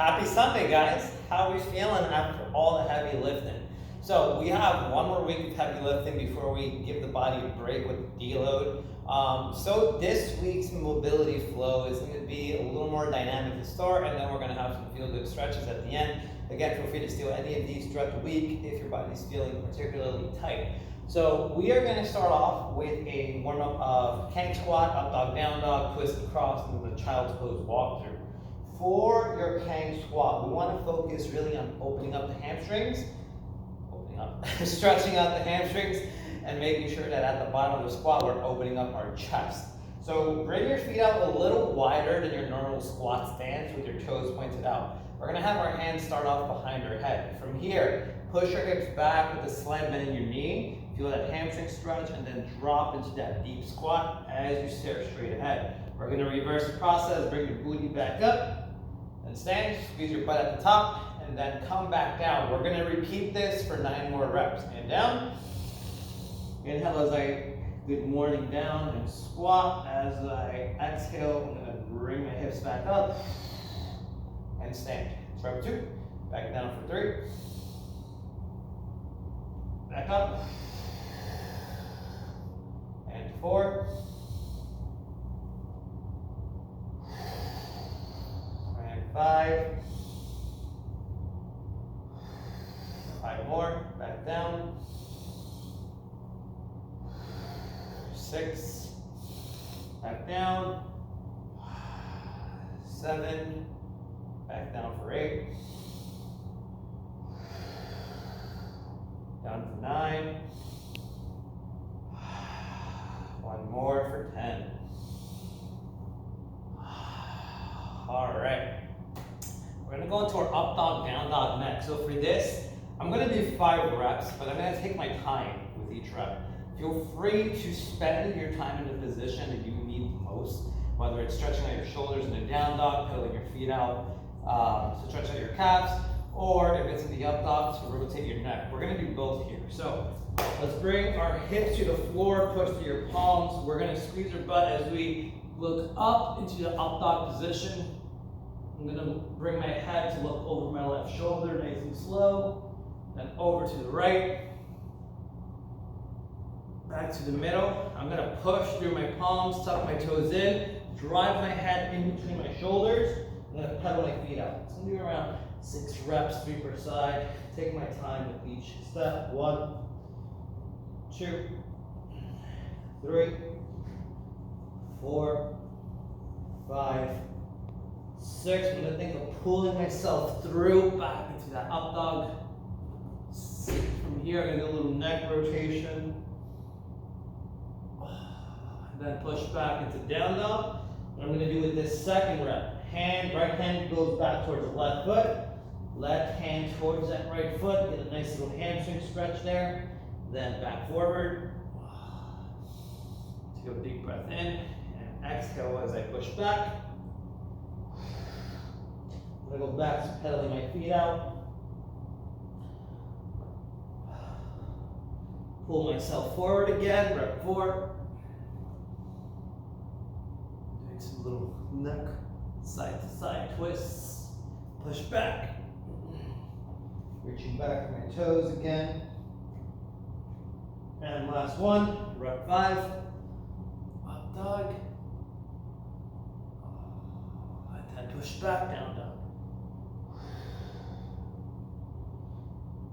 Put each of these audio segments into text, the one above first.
Happy Sunday, guys. How are we feeling after all the heavy lifting? So we have one more week of heavy lifting before we give the body a break with the deload. So this week's mobility flow is going to be a little more dynamic to start, and then we're going to have some feel-good stretches at the end. Again, feel free to steal any of these throughout the week if your body's feeling particularly tight. So we are going to start off with a warm-up of Kang squat, up dog, down dog, twist across, and then the child's pose walkthrough. For your Kang squat, we want to focus really on opening up the hamstrings, stretching out the hamstrings, and making sure that at the bottom of the squat we're opening up our chest. So bring your feet out a little wider than your normal squat stance with your toes pointed out. We're going to have our hands start off behind our head. From here, push your hips back with a slight bend in your knee. Feel that hamstring stretch, and then drop into that deep squat as you stare straight ahead. We're going to reverse the process. Bring your booty back up and stand. Squeeze your butt at the top, and then come back down. We're going to repeat this for 9 more reps. And down. Inhale as I good morning down and squat. As I exhale, I'm going to bring my hips back up and stand. It's rep 2. Back down for 3. Back up. And 4. And 5. 5 more. Back down. 6. Back down. 7. Back down for 8. Down to 9. 1 more for 10. All right. We're gonna go into our up dog, down dog next. So for this, I'm gonna do 5 reps, but I'm gonna take my time with each rep. Feel free to spend your time in the position that you need the most, whether it's stretching out your shoulders in a down dog, pedaling your feet out to stretch out your calves, or if it's in the up dog, to rotate your neck. We're gonna do both here. So let's bring our hips to the floor, push to your palms. We're gonna squeeze our butt as we look up into the up dog position. I'm gonna bring my head to look over my left shoulder, nice and slow, then over to the right. Back to the middle. I'm gonna push through my palms, tuck my toes in, drive my head in between my shoulders. I'm gonna pedal my feet out. It's gonna be around 6 reps, 3 per side. Take my time with each step. 1, 2, 3, 4, 5, 6. I'm gonna think of pulling myself through back into that up dog. From here, I'm gonna do a little neck rotation. Then push back into down dog. What I'm going to do with this second rep, right hand goes back towards the left foot, left hand towards that right foot, get a nice little hamstring stretch there, then back forward. Take a deep breath in and exhale as I push back. I'm going to go back to pedaling my feet out. Pull myself forward again, rep 4. Some little neck side to side twists, push back, reaching back for my toes again, and last one, rep 5, up dog, and then push back, down dog.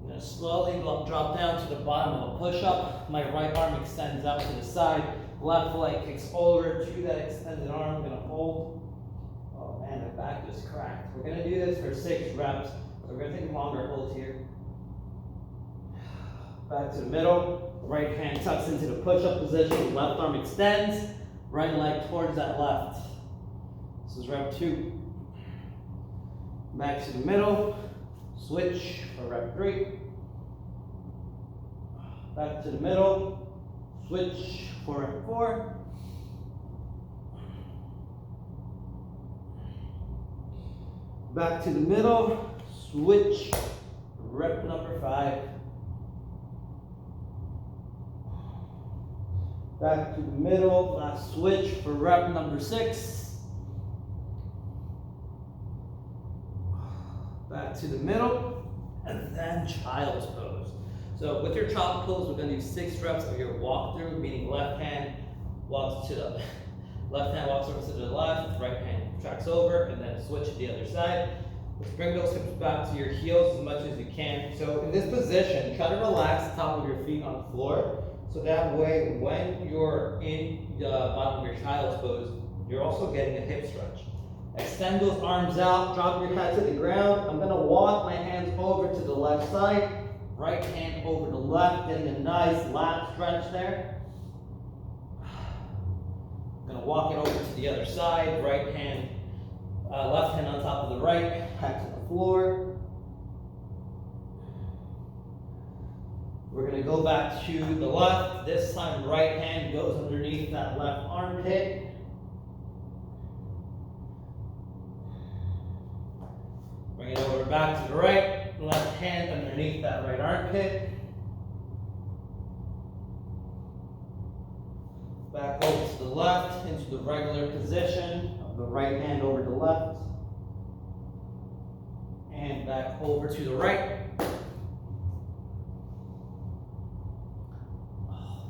I'm going to slowly drop down to the bottom of a push-up. My right arm extends out to the side. Left leg kicks over to that extended arm. I'm going to hold. Oh man, my back just cracked. We're going to do this for 6 reps. So we're going to take a longer hold here. Back to the middle. Right hand tucks into the push-up position. Left arm extends. Right leg towards that left. This is rep 2. Back to the middle. Switch for rep 3. Back to the middle. Switch for rep 4. Back to the middle. Switch. Rep number 5. Back to the middle. Last switch for rep number 6. back to the middle, and then child's pose. So with your child's pose, we're going to do 6 reps of your walkthrough, meaning left hand walks to the left hand walks over to the left, right hand tracks over, and then switch to the other side. Let's bring those hips back to your heels as much as you can. So in this position, try to relax the top of your feet on the floor. So that way, when you're in the bottom of your child's pose, you're also getting a hip stretch. Extend those arms out, drop your head to the ground. I'm gonna walk my hands over to the left side, right hand over the left, getting a nice lat stretch there. I'm gonna walk it over to the other side, right hand, left hand on top of the right, back to the floor. We're gonna go back to the left. This time, right hand goes underneath that left armpit. Bring it over back to the right, left hand underneath that right armpit. Back over to the left, into the regular position of the right hand over the left. And back over to the right.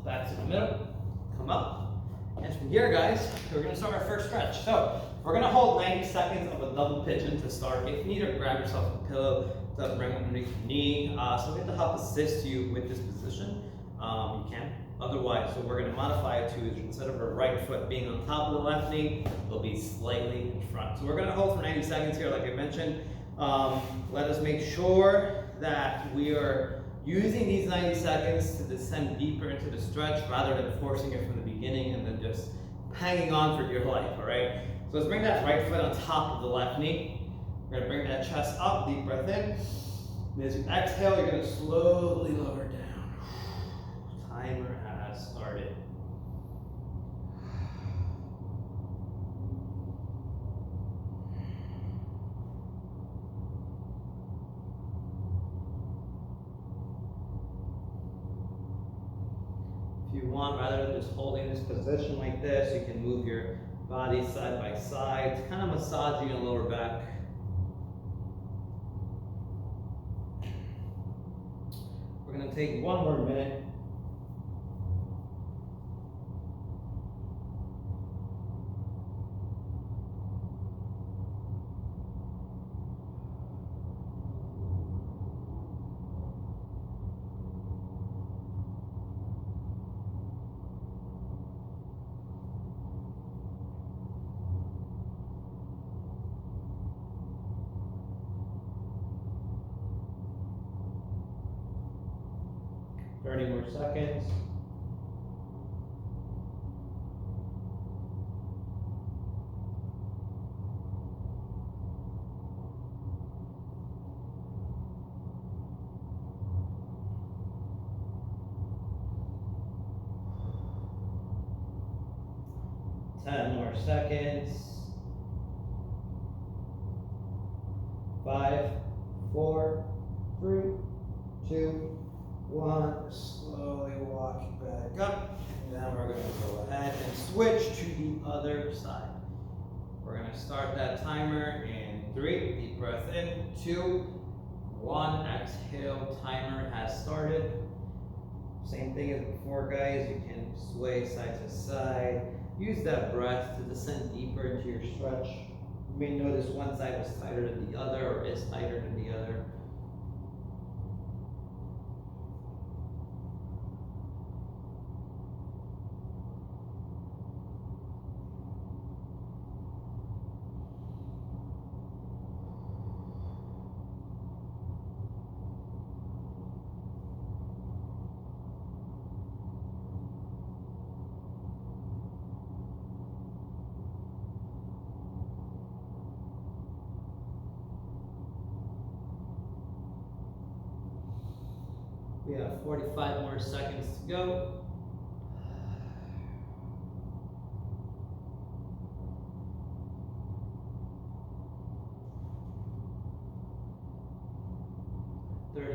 Back to the middle, come up. And from here, guys, we're gonna start our first stretch. So we're gonna hold 90 seconds of a double pigeon to start. If you need to grab yourself a pillow to bring underneath your knee. So we have to help assist you with this position. You can. Otherwise, so we're gonna modify it to, instead of our right foot being on top of the left knee, it'll be slightly in front. So we're gonna hold for 90 seconds here, like I mentioned. Let us make sure that we are using these 90 seconds to descend deeper into the stretch rather than forcing it from the beginning and then just hanging on for dear life, all right? So let's bring that right foot on top of the left knee. We're gonna bring that chest up, deep breath in. And as you exhale, you're gonna slowly lower down. Timer has started. If you want, rather than just holding this position like this, you can move your body side by side, kind of massaging your lower back. We're going to take 1 more minute. More seconds. Ten more seconds. 5, 4, 3, 2, 1, slowly walk back up. And now we're going to go ahead and switch to the other side. We're going to start that timer in 3, deep breath in, 2, 1, exhale, timer has started. Same thing as before, guys, you can sway side to side. Use that breath to descend deeper into your stretch. You may notice one side is tighter than the other or is tighter than the other. We have 45 more seconds to go.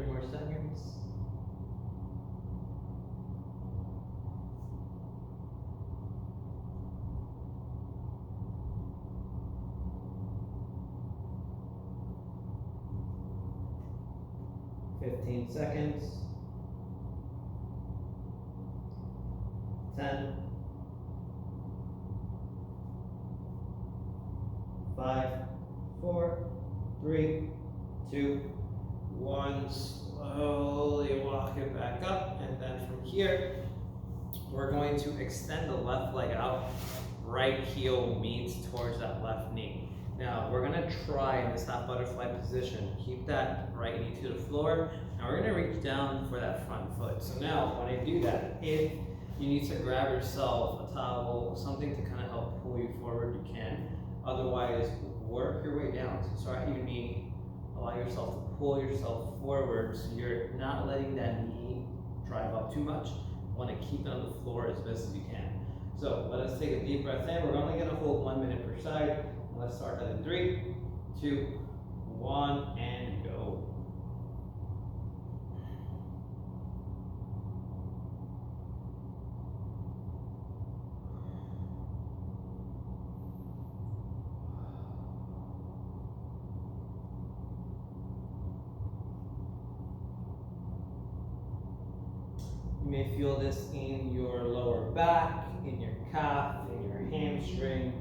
More seconds. 15 seconds. 10. 5, 4, 3, 2, 1. Slowly walk it back up, and then from here, we're going to extend the left leg out. Right heel meets towards that left knee. Now, we're gonna try in this half butterfly position, keep that right knee to the floor, and we're gonna reach down for that front foot. So now, when I do that, if you need to grab yourself a towel, something to kind of help pull you forward, you can. Otherwise, work your way down. So start at your knee, allow yourself to pull yourself forward so you're not letting that knee drive up too much. You want to keep it on the floor as best as you can. So let us take a deep breath in. We're only going to hold 1 minute per side. And let's start at 3, 2, 1, and go. You may feel this in your lower back, in your calf, in your hamstring.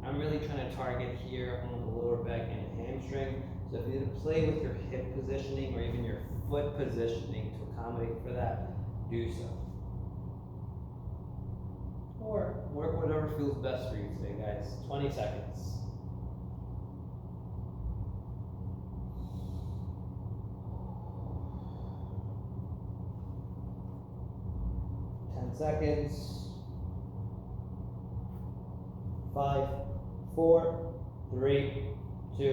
I'm really trying to target here on the lower back and hamstring. So if you need to play with your hip positioning or even your foot positioning to accommodate for that, do so. Or work whatever feels best for you today, guys. 20 seconds. 10 seconds. 5, 4, 3, 2,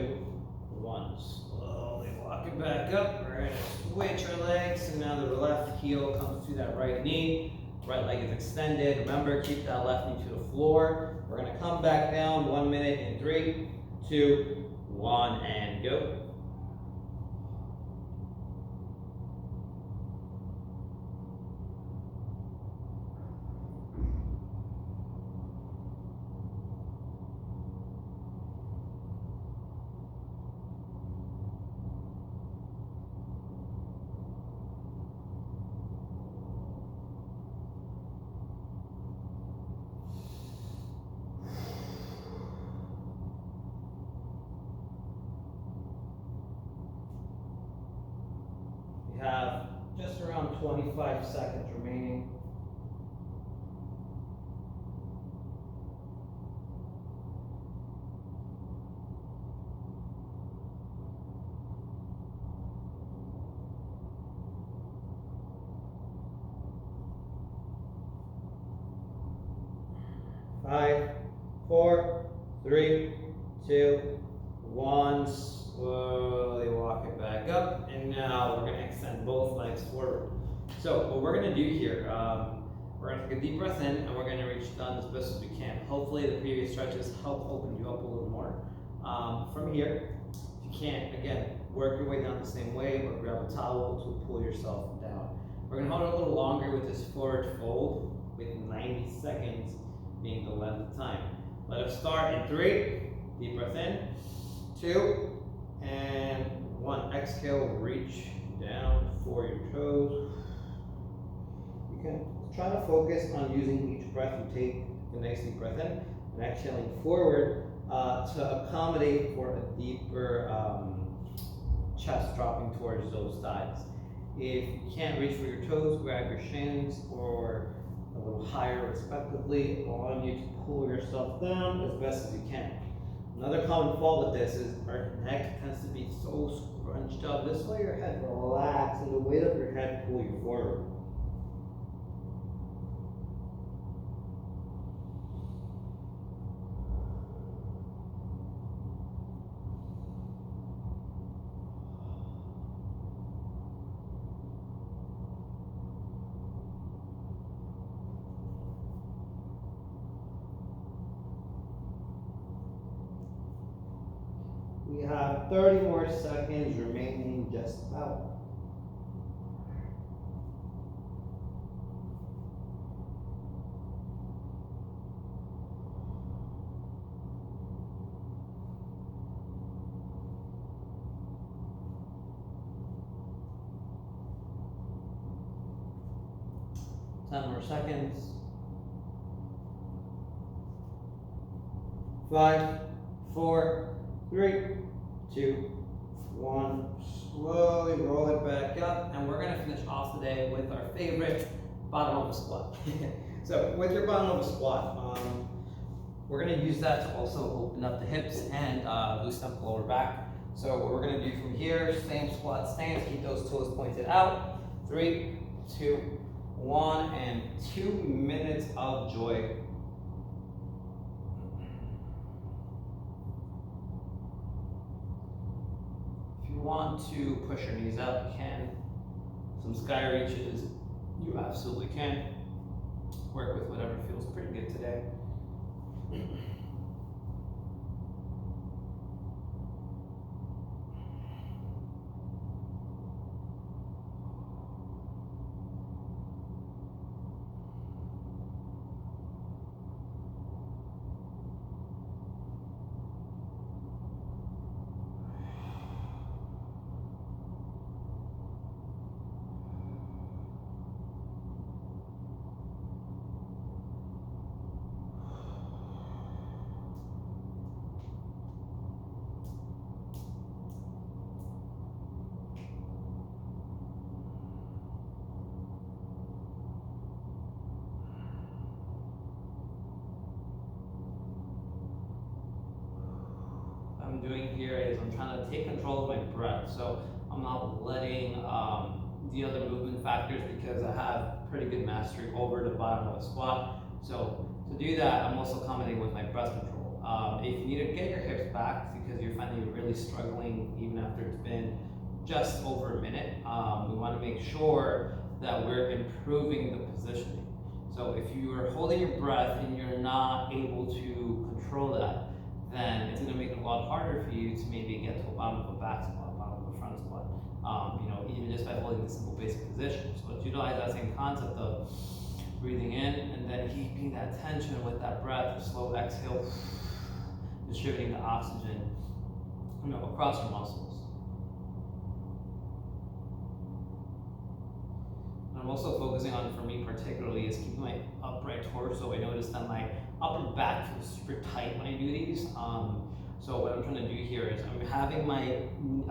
1. Slowly walk it back up. We're going to switch our legs. And now the left heel comes to that right knee. Right leg is extended. Remember, keep that left knee to the floor. We're going to come back down 1 minute in 3, 2, 1, and go. We have just around 25 seconds remaining. Five, 4, 3, 2, 1. Slowly walk it back up, and now we're going to extend both legs forward. So what we're going to do here, we're going to take a deep breath in, and we're going to reach down as best as we can. Hopefully the previous stretches help open you up a little more. From here, if you can't, again, work your way down the same way, or grab a towel to pull yourself down. We're going to hold it a little longer with this forward fold, with 90 seconds being the length of time. Let us start in 3, deep breath in, 2, and 1. Exhale, reach down for your toes. You can try to focus on using each breath you take a nice deep breath in and exhaling forward to accommodate for a deeper chest dropping towards those thighs. If you can't reach for your toes, grab your shins or a little higher respectively, allowing you to pull yourself down as best as you can. Another common fault with this is our neck tends to be so scrunched up. This way your head relax and the weight of your head pull you forward. We have 30 more seconds remaining, just about. 10 more seconds. 5, 4, 3, 2, 1. Slowly roll it back up, and we're gonna finish off today with our favorite bottom of a squat. So with your bottom of a squat, we're gonna use that to also open up the hips and loosen up the lower back. So what we're gonna do from here, same squat stance, keep those toes pointed out. 3, 2, 1, and 2 minutes of joy. If you want to push your knees up, you can. Some sky reaches, you absolutely can. Work with whatever feels pretty good today. I'm doing here is I'm trying to take control of my breath, so I'm not letting the other movement factors, because I have pretty good mastery over the bottom of a squat. So to do that, I'm also accommodating with my breath control. If you need to get your hips back because you're finding you're really struggling even after it's been just over a minute, we want to make sure that we're improving the positioning. So if you are holding your breath and you're not able to control that, then it's going to make it a lot harder for you to maybe get to a bottom of a back squat, bottom of a front squat, even just by holding the simple basic position. So let's utilize that same concept of breathing in and then keeping that tension with that breath, a slow exhale, distributing the oxygen across your muscles. And I'm also focusing on, for me particularly, is keeping my upright torso. I noticed that my upper back feels super tight when I do these. So what I'm trying to do here is I'm having my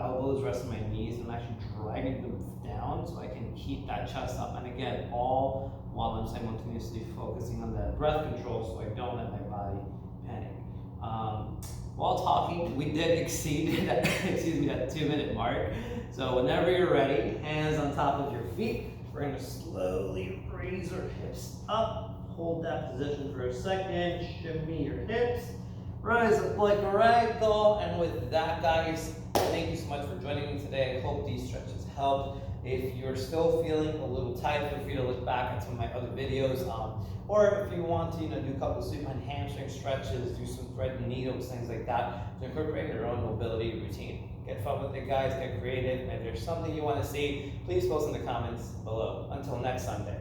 elbows rest on my knees and I'm actually dragging them down so I can keep that chest up. And again, all while I'm simultaneously focusing on that breath control so I don't let my body panic. While talking, we did exceed that, that 2-minute mark. So whenever you're ready, hands on top of your feet, we're gonna slowly raise our hips up. Hold that position for a second, shimmy your hips, rise up like a rag doll. And with that, guys, thank you so much for joining me today. I hope these stretches helped. If you're still feeling a little tight, feel free to look back at some of my other videos. Or if you want to do a couple of supine hamstring stretches, do some thread and needles, things like that, to incorporate your own mobility routine. Get fun with it, guys, get creative. And if there's something you want to see, please post in the comments below. Until next Sunday.